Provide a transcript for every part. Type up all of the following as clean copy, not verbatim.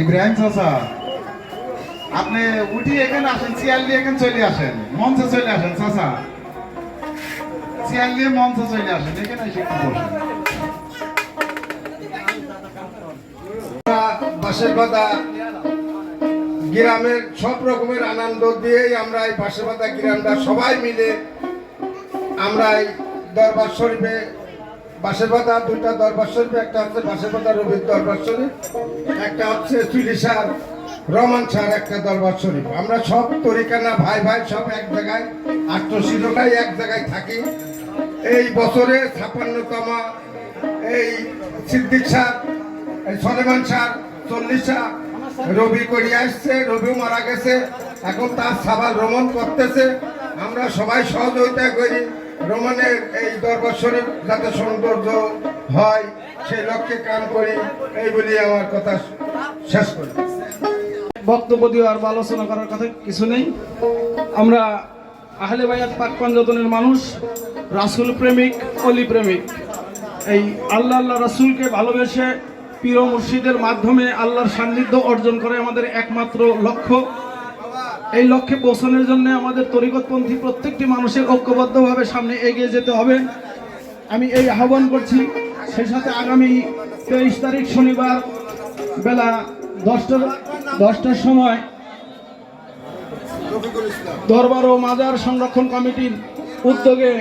ইব্রাহিম চাচা, আপনি উঠি এখানে আসেন, চেয়ার নিয়ে এখানে চলে আসেন, মঞ্চে চলে আসেন চাচা, চেয়ার নিয়ে মঞ্চে চলে আসেন, এখানে এসে একটু বসেন। বাঁশের পাতা গ্রামের সব রকমের আনন্দ দিয়েই আমরা এই বাঁশের পাতা গ্রামটা সবাই মিলে আমরা এই দরবার শরীফে বাঁশের পাতা দুইটা দরবার শরীফ, একটা হচ্ছে বাঁশের পাতা রবির দরবার শরীফ, একটা হচ্ছে চুলিশার রহমান শাহর একটা দরবার শরীফ। আমরা সব তরিকানা ভাই ভাই সব এক জায়গায়, আত্মশিরটাই এক জায়গায় থাকি। এই বছরে 56তম এই সিদ্দিক শাহ, এই সলেমান শাহ 40 রবি করিয়ে আসছে, রবিও মারা গেছে, এখন তার সাবাল রোমন করতেছে। আমরা সবাই সহযোগিতা করি রোমনের এই দরবার শরীফ যাতে সৌন্দর্য হয় সেই লক্ষ্যে কাম করি, এই বলি আমার কথা শেষ করি। বক্তব্য দিয়ে আর আলোচনা করার কথা কিছু নেই। আমরা আহলে বায়াত পাক পাঞ্জাতনের মানুষ, রাসূল প্রেমিক, অলি প্রেমিক। এই আল্লাহ রাসূলকে ভালোবেসে পীর মুর্শিদের মাধ্যমে আল্লাহর সান্নিধ্য অর্জন করে আমাদের একমাত্র লক্ষ্য। এই লক্ষ্যে পৌঁছানোর জন্য আমাদের তরিকতপন্থী প্রত্যেকটি মানুষের ঐক্যবদ্ধভাবে সামনে এগিয়ে যেতে হবে। আমি এই আহ্বান করছি। সেই সাথে আগামী 23 তারিখ শনিবার বেলা 10টার সময় দরবার ও মাজার সংরক্ষণ কমিটির উদ্যোগে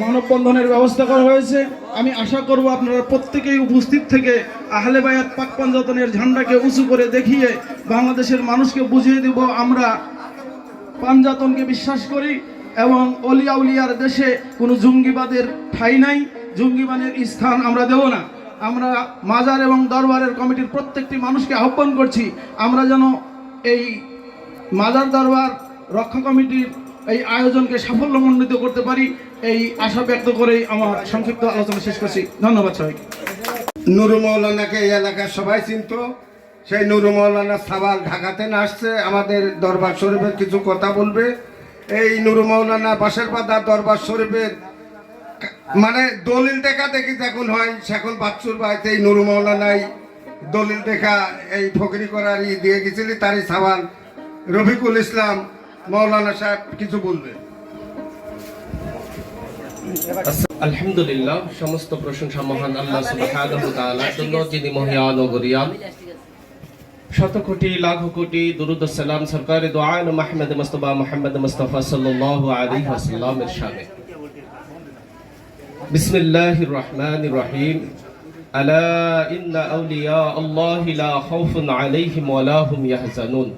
মানববন্ধনের ব্যবস্থা করা হয়েছে। আমি আশা করব আপনারা প্রত্যেকেই উপস্থিত থেকে আহলে বায়াত পাক পাঞ্জাতনের ঝান্ডাকে উঁচু করে দেখিয়ে বাংলাদেশের মানুষকে বুঝিয়ে দেব আমরা পাঞ্জাতনকে বিশ্বাস করি এবং অলিয়া উলিয়ার দেশে কোনো জঙ্গিবাদের ঠাঁই নাই, জঙ্গিবাদের স্থান আমরা দেব না। আমরা মাজার এবং দরবারের কমিটির প্রত্যেকটি মানুষকে আহ্বান করছি আমরা যেন এই মাজার দরবার রক্ষা কমিটির এই আয়োজনকে সাফল্যমণ্ডিত করতে পারি, এই আশা ব্যক্ত করেই আমার সংক্ষিপ্ত আলোচনা শেষ করছি। ধন্যবাদ সবাইকে। নুরু মৌলানাকে এই এলাকার সবাই চিনত। সেই নুরু মৌলানা সাবাল ঢাকাতে না আসছে, আমাদের দরবার শরীফের কিছু কথা বলবে। এই নুরু মৌলানা বাঁশের পাতা দরবার শরীফের মানে দলিল দেখা দেখি যখন হয় সেখন বাচ্চুর বাড়িতে এই নুরু মৌলানাই দলিল দেখা এই ফকরি করার দিয়ে গেছিলি, তারই সাবাল রফিকুল ইসলাম মৌলানা সাহেব কিছু বলবে। আলহামদুলিল্লাহ, সমস্ত প্রশংসা মহান আল্লাহ সুবহানাহু ওয়া তাআলার জন্য, যিনি মহিয়ান ও গরিয়ান। শত কোটি লাখ কোটি দুরুদ ও সালাম সরকারে দু আলম আহমদ মুস্তাফা মুহাম্মদ মুস্তাফা সাল্লাল্লাহু আলাইহি ওয়াসাল্লাম এর শানে। বিসমিল্লাহির রহমানির রহিম। আলা ইন্না আউলিয়া আল্লাহি লা খাউফুন আলাইহিম ওয়া লা হুম ইয়াহজানুন।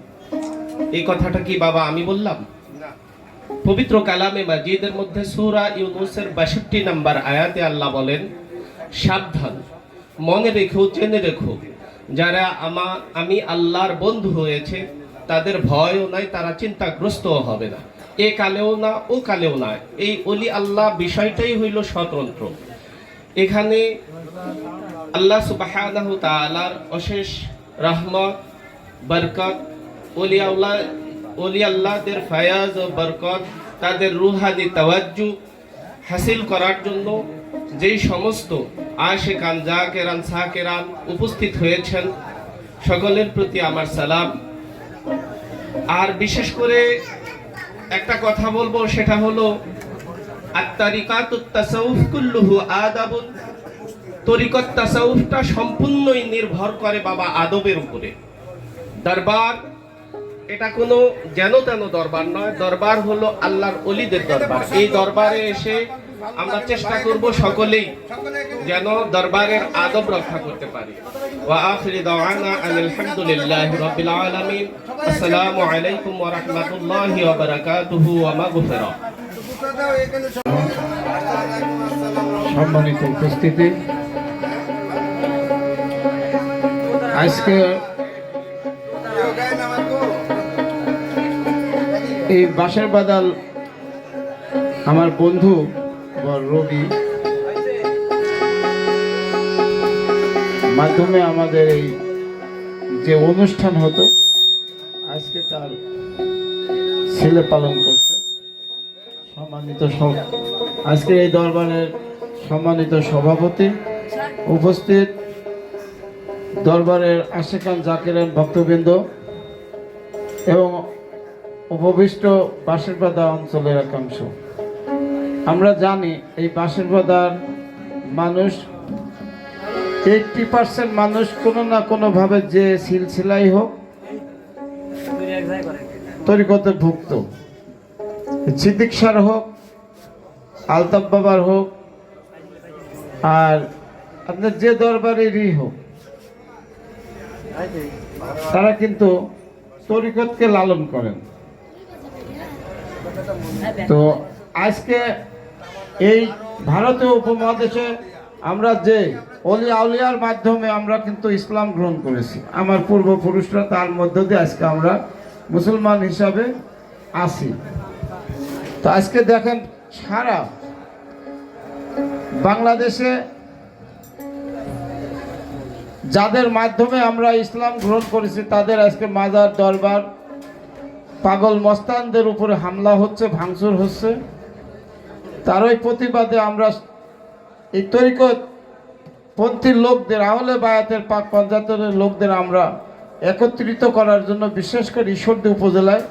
এই কথাটা কি বাবা আমি বললাম? পবিত্র কালামে মাজিদের মধ্যে সূরা ইউনূসের 62 নম্বর আয়াতে আল্লাহ বলেন, সাবধান, মনে রেখো, জেনে রেখো, যারা আমি আল্লাহর বন্ধু হয়েছে তাদের ভয়ও নাই, তারা চিন্তাগ্রস্তও হবে না, এ কালেও না ও কালেও না। এই ওলি আল্লাহ বিষয়টাই হইল স্বতন্ত্র। এখানে আল্লাহ সুবহানাহু তাআলার অশেষ রহমত, বরকত, ওলি আল্লাহদের ফায়াজ ও বরকত, তাদের রুহানি তাওয়াজ্জু হাসিল করার জন্য যেই সমস্ত আশিকান জাকেরান সাকেরান উপস্থিত হয়েছেন সকলের প্রতি আমার সালাম। আর বিশেষ করে একটা কথা বলবো, সেটা হলো আত-তারিকাতুত তাসাউফ কুল্লুহু আদাবুন। তরিকত তাসাউফটা সম্পূর্ণই নির্ভর করে বাবা আদবের উপরে। দরবার এটা কোনো যেন তেন দরবার নয়, দরবার হলো আল্লাহর ওলিদের দরবার। এই দরবারে এসে আমরা চেষ্টা করব সকলেই যেন দরবারের আদব রক্ষা করতে পারি। ওয়া আখিরি দাওয়ানা আনিল হামদুলিল্লাহি রাব্বিল আলামিন। আসসালামু আলাইকুম ওয়া রাহমাতুল্লাহি ওয়া বারাকাতুহু ওয়া মাগফিরাহ। সম্মানিত উপস্থিতি, আজকে এই বাঁশের বাদাল আমার বন্ধু রবি মাধ্যমে আমাদের এই যে অনুষ্ঠান হতো আজকে তার ছেলে পালন করছে। সম্মানিত আজকের এই দরবারের সম্মানিত সভাপতি, উপস্থিত দরবারের আশেকান জাকিরান ভক্তবৃন্দ এবং উপবিষ্ট বাঁশেরবাদা অঞ্চলের একাংশ, আমরা জানি এই বাঁশেরবাদার মানুষ 80% মানুষ কোনো না কোনোভাবে যে সিলসিলাই হোক তরিকতে ভুক্ত, সিদ্দিক শাহর হোক, আলতাফ বাবার হোক, আর আপনার যে দরবারেরই হোক, তারা কিন্তু তরিকতকে লালন করেন। তো আজকে এই ভারতীয় উপমহাদেশে আমরা যে অলি আউলিয়ার মাধ্যমে আমরা কিন্তু ইসলাম গ্রহণ করেছি, আমার পূর্বপুরুষরা, তার মধ্য দিয়ে আজকে আমরা মুসলমান হিসাবে আছি। তো আজকে দেখেন সারা বাংলাদেশে যাদের মাধ্যমে আমরা ইসলাম গ্রহণ করেছি তাদের আজকে মাজার, দরবার, পাগল মস্তানদের উপরে হামলা হচ্ছে, ভাঙচুর হচ্ছে। তারই প্রতিবাদে আমরা এই তরিকত পন্থীর লোকদের, আহলে বায়াতের পাক পঞ্চায়েতের লোকদের আমরা একত্রিত করার জন্য বিশেষ করে ঈশ্বরদী উপজেলায়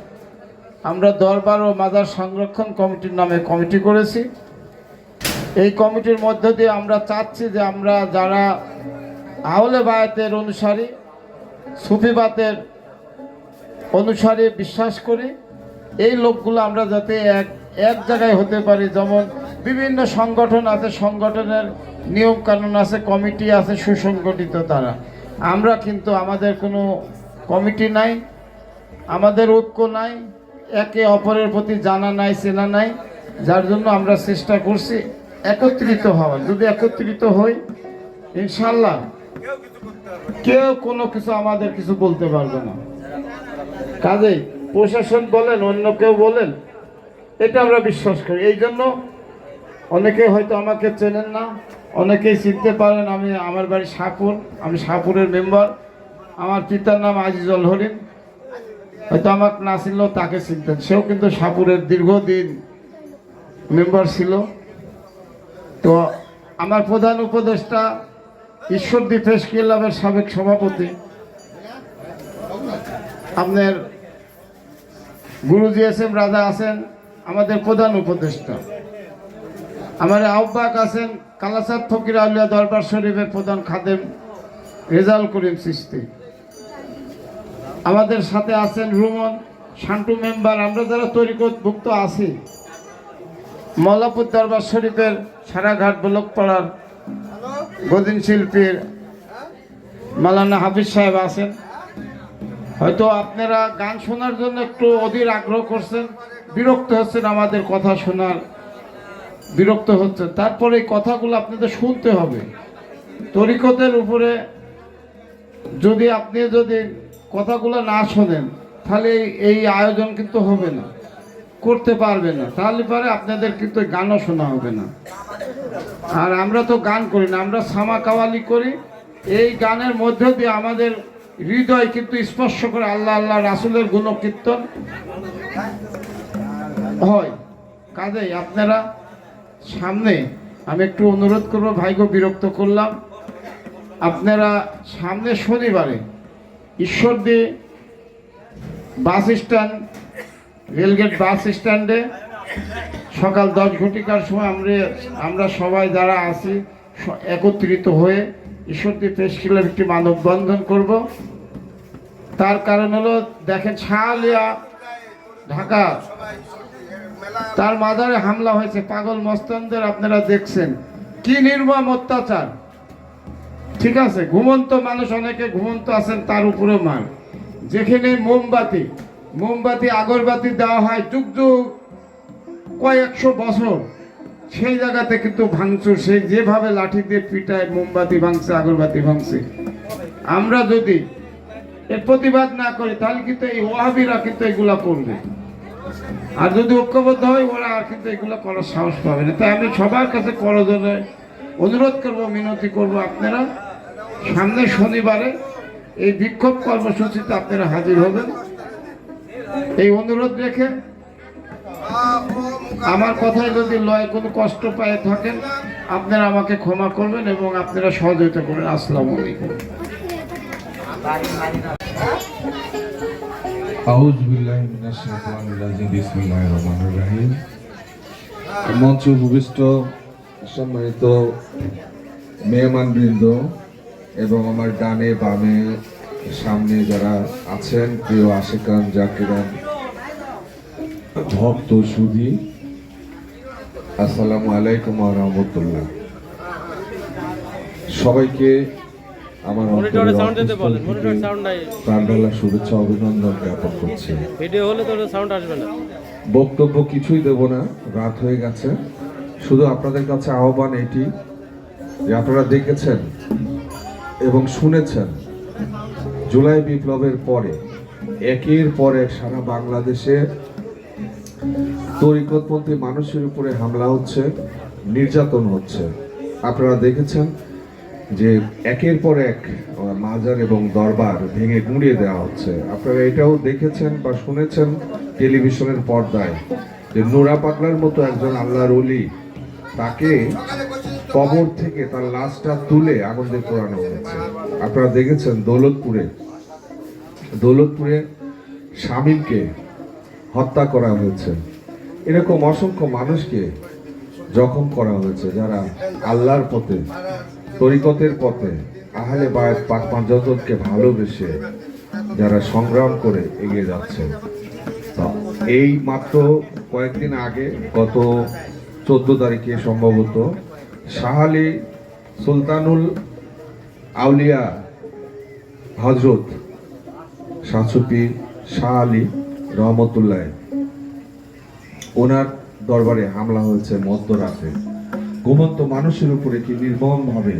আমরা দরবার ও মাজার সংরক্ষণ কমিটির নামে কমিটি করেছি। এই কমিটির মধ্য দিয়ে আমরা চাচ্ছি যে আমরা যারা আহলে বায়াতের অনুসারী, সুফিবাতের অনুসারী বিশ্বাস করি, এই লোকগুলো আমরা যাতে এক জায়গায় হতে পারি। যেমন বিভিন্ন সংগঠন আছে, সংগঠনের নিয়ম কানুন আছে, কমিটি আছে সুসংগঠিত, তারা আমরা কিন্তু আমাদের কোনো কমিটি নাই, আমাদের ঐক্য নাই, একে অপরের প্রতি জানা নাই, চেনা নাই, যার জন্য আমরা চেষ্টা করছি একত্রিত হওয়ার। যদি একত্রিত হই ইনশাল্লাহ কেউ কোনো কিছু আমাদের কিছু বলতে পারবে না। কাজেই প্রশাসন বলেন, অন্য কেউ বলেন, এটা আমরা বিশ্বাস করি। এই জন্য অনেকে হয়তো আমাকে চেনেন না, অনেকেই চিনতে পারেন। আমার বাড়ি শাহপুর, আমি শাহপুরের মেম্বার। আমার পিতার নাম আজিজুল হরিণ, হয়তো আমাকে না চিনলেও তাকে চিনতেন, সেও কিন্তু শাহপুরের দীর্ঘদিন মেম্বার ছিল। তো আমার প্রধান উপদেষ্টা ঈশ্বরদী প্রেস ক্লাবের সাবেক সভাপতি আপনার গুরুজি এস এম রাজা আছেন, আমাদের প্রধান উপদেষ্টা। আমার আহ্বায়ক আছেন কালাচাঁদ ফকির আউলিয়া দরবার শরীফের প্রধান খাদেম রেজাউল করিম চিশতি। আমাদের সাথে আছেন রুমন, শান্টু মেম্বার। আমরা যারা তরিকতভুক্ত আছি, মল্লাপুর দরবার শরীফের সারাঘাট ব্লকপাড়ার গদিন শিল্পীর মাওলানা হাফিজ সাহেব আছেন। হয়তো আপনারা গান শোনার জন্য একটু অধীর আগ্রহ করছেন, বিরক্ত হচ্ছেন আমাদের কথা শোনার, বিরক্ত হচ্ছে। তারপরে এই কথাগুলো আপনাদের শুনতে হবে। তরিকতের উপরে যদি আপনি কথাগুলো না শোনেন তাহলে এই আয়োজন কিন্তু হবে না, করতে পারবে না, তাহলে পরে আপনাদের কিন্তু গানও শোনা হবে না। আর আমরা তো গান করি না, আমরা সামা কাওয়ালি করি। এই গানের মধ্য দিয়ে আমাদের হৃদয় কিন্তু স্পর্শ করে আল্লাহ আল্লাহ রাসূলের গুণকীর্তন হয়। কাজেই আপনারা সামনে, আমি একটু অনুরোধ করব, ভাইগো বিরক্ত করলাম, আপনারা সামনে শনিবারে ঈশ্বরদী বাস স্ট্যান্ড, রেলগেট বাস স্ট্যান্ডে সকাল 10 ঘটিকার সময় আমরা সবাই যারা আছি একত্রিত হয়ে ঈশ্বরদী প্রেস ক্লাবে একটি মানববন্ধন করব। তার কারণ হলো, দেখেন শাহলিয়া ঢাকা তার মাজারে হামলা হয়েছে। পাগল মস্তানদের আপনারা দেখছেন কি নির্মম অত্যাচার। ঠিক আছে, ঘুমন্ত মানুষ অনেকে ঘুমন্ত আছেন, তার উপরে মার। যেখানে মোমবাতি আগরবাতি দেওয়া হয় যুগ যুগ কয়েকশো বছর, সেই জায়গাতে কিন্তু ভাঙচুর, সেই যেভাবে লাঠি দিয়ে পিটায় মোমবাতি ভাঙছে, আগরবাতি ভাঙছে। আমরা যদি এর প্রতিবাদ না করি তাহলে কিন্তু এই ওয়াহাবিরা কিন্তু এগুলা করবে, আর যদি ঐক্যবদ্ধ হয় ওরা আর কিন্তু এগুলো করার সাহস পাবে না। তাই আমি সবার কাছে করজোড়ে অনুরোধ করব, মিনতি করব, আপনারা সামনে শনিবারে এই বিক্ষোভ কর্মসূচিতে আপনারা হাজির হবেন। এই অনুরোধ রেখে আমার কথায় যদি লয় কোনো কষ্ট পায়ে থাকেন আপনারা আমাকে ক্ষমা করবেন এবং আপনারা সহযোগিতা করবেন। আসসালামু আলাইকুম। আউযু বিল্লাহি মিনাশ শাইতানির রাজিম। বিসমিল্লাহির রহমানির রহিম। মঞ্চে উপবিষ্ট সম্মানিত মেহমানবৃন্দ এবং আমার ডানে বামে সামনে যারা আছেন, প্রিয় আশিকান জাকিরান ভক্ত সুধী, আসসালামু আলাইকুম ওয়া রাহমাতুল্লাহ। সবাইকে আমার প্রাণঢালা শুভেচ্ছা অভিনন্দন জ্ঞাপন করছি। বক্তব্য কিছুই দেব না, রাত হয়ে গেছে। শুধু আপনাদের কাছে আহ্বান এটি যে আপনারা দেখেছেন এবং শুনেছেন জুলাই বিপ্লবের পরে একের পর এক সারা বাংলাদেশে তরিকতপন্থী মানুষের উপরে হামলা হচ্ছে, নির্যাতন হচ্ছে। আপনারা দেখেছেন যে একের পর এক মাজার এবং দরবার ভেঙে গুঁড়িয়ে দেওয়া হচ্ছে। আপনারা এটাও দেখেছেন বা শুনেছেন টেলিভিশনের পর্দায় যে নুরা পাগলার মতো একজন আল্লাহর ওলি, তাকে কবর থেকে তার লাশটা তুলে আগুন দিয়ে পোড়ানো হয়েছে। আপনারা দেখেছেন দৌলতপুরে শামীমকে হত্যা করা হয়েছে। এরকম অসংখ্য মানুষকে জখম করা হয়েছে যারা আল্লাহর পথে, তরিকতের পথে, আহলে বায়াত পাক পাঞ্জাতনকে ভালোবেসে যারা সংগ্রাম করে এগিয়ে যাচ্ছে। এই মাত্র কয়েকদিন আগে গত 14 তারিখে সম্ভবত শাহ আলী সুলতানুল আউলিয়া হজরত শাহসুফি শাহ আলী রহমতুল্লাহ, ওনার দরবারে হামলা হয়েছে মধ্যরাতে। ঘুমন্ত মানুষের উপরে কি নির্মমভাবে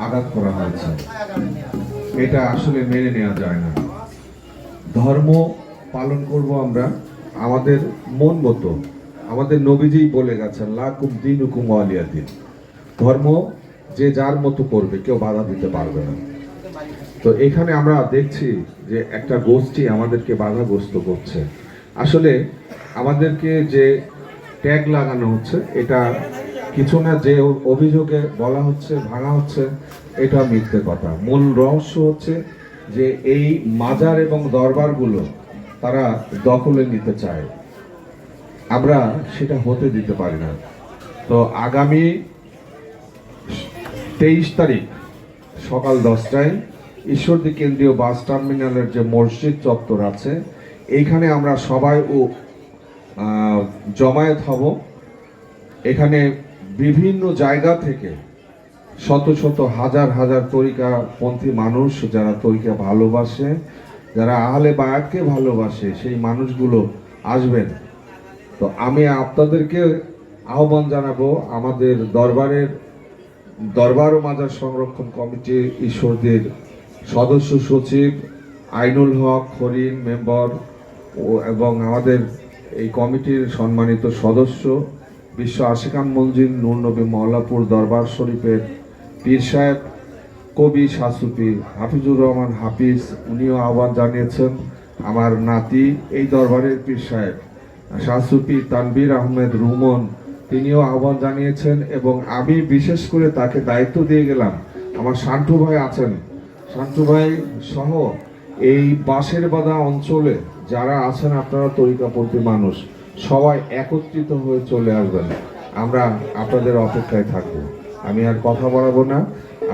আঘাত করা হয়েছে, এটা আসলে মেনে নেওয়া যায় না। ধর্ম পালন করব আমরা আমাদের মন মতো। আমাদের নবীজি বলে গেছেন লাকুম দীনুকুম ওয়ালিয়া দিন। ধর্ম যে যার মতো করবে, কেউ বাধা দিতে পারবে না। তো এখানে আমরা দেখছি যে একটা গোষ্ঠী আমাদেরকে বাধাগ্রস্ত করছে। আসলে আমাদেরকে যে ট্যাগ লাগানো হচ্ছে, এটা কিছু না, যে অভিযোগে বলা হচ্ছে ভাঙা হচ্ছে, এটা মিথ্যে কথা। মূল রহস্য হচ্ছে যে এই মাজার এবং দরবারগুলো তারা দখলে নিতে চায়, আমরা সেটা হতে দিতে পারি না। তো আগামী 23 তারিখ সকাল 10টায় ঈশ্বরদী কেন্দ্রীয় বাস টার্মিনালের যে মসজিদ চত্বর আছে, এইখানে আমরা সবাই জমায়েত হব। এখানে বিভিন্ন জায়গা থেকে শত শত হাজার হাজার তরিকাপন্থী মানুষ, যারা তরিকা ভালোবাসে, যারা আহলে বায়াতকে ভালোবাসে, সেই মানুষগুলো আসবেন। তো আমি আপনাদেরকে আহ্বান জানাবো, আমাদের দরবার ও মাজার সংরক্ষণ কমিটির ঈশ্বরদীর সদস্য সচিব আইনুল হক হরিণ মেম্বার এবং আমাদের এই কমিটির সম্মানিত সদস্য বিশ্ব আশিকান মঞ্জিল নূর নবী মওলাপুর দরবার শরীফের পীর সাহেব কবি শাহসুফি হাফিজুর রহমান হাফিজ, উনিও আহ্বান জানিয়েছেন। আমার নাতি এই দরবারের পীর সাহেব শাহসুফি তানবীর আহমেদ রুমন, তিনিও আহ্বান জানিয়েছেন। এবং আমি বিশেষ করে তাকে দায়িত্ব দিয়ে গেলাম, আমার শান্টু ভাই আছেন, শান্টু ভাই সহ এই বাঁশের বাঁধা অঞ্চলে যারা আছেন আপনারা তরিকাপন্থী মানুষ, সবাই একত্রিত হয়ে চলে আসবেন। আমরা আপনাদের অপেক্ষায় থাকবো। আমি আর কথা বাড়াবো না,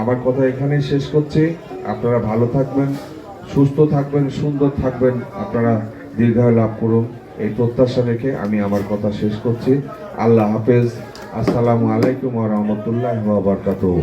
আমার কথা এখানেই শেষ করছি। আপনারা ভালো থাকবেন, সুস্থ থাকবেন, সুন্দর থাকবেন, আপনারা দীর্ঘায়ু লাভ করুন। এই প্রত্যাশা রেখে আমি আমার কথা শেষ করছি। আল্লাহ হাফেজ। আসসালামু আলাইকুম ওয়া রাহমাতুল্লাহি ওয়া বারাকাতুহু।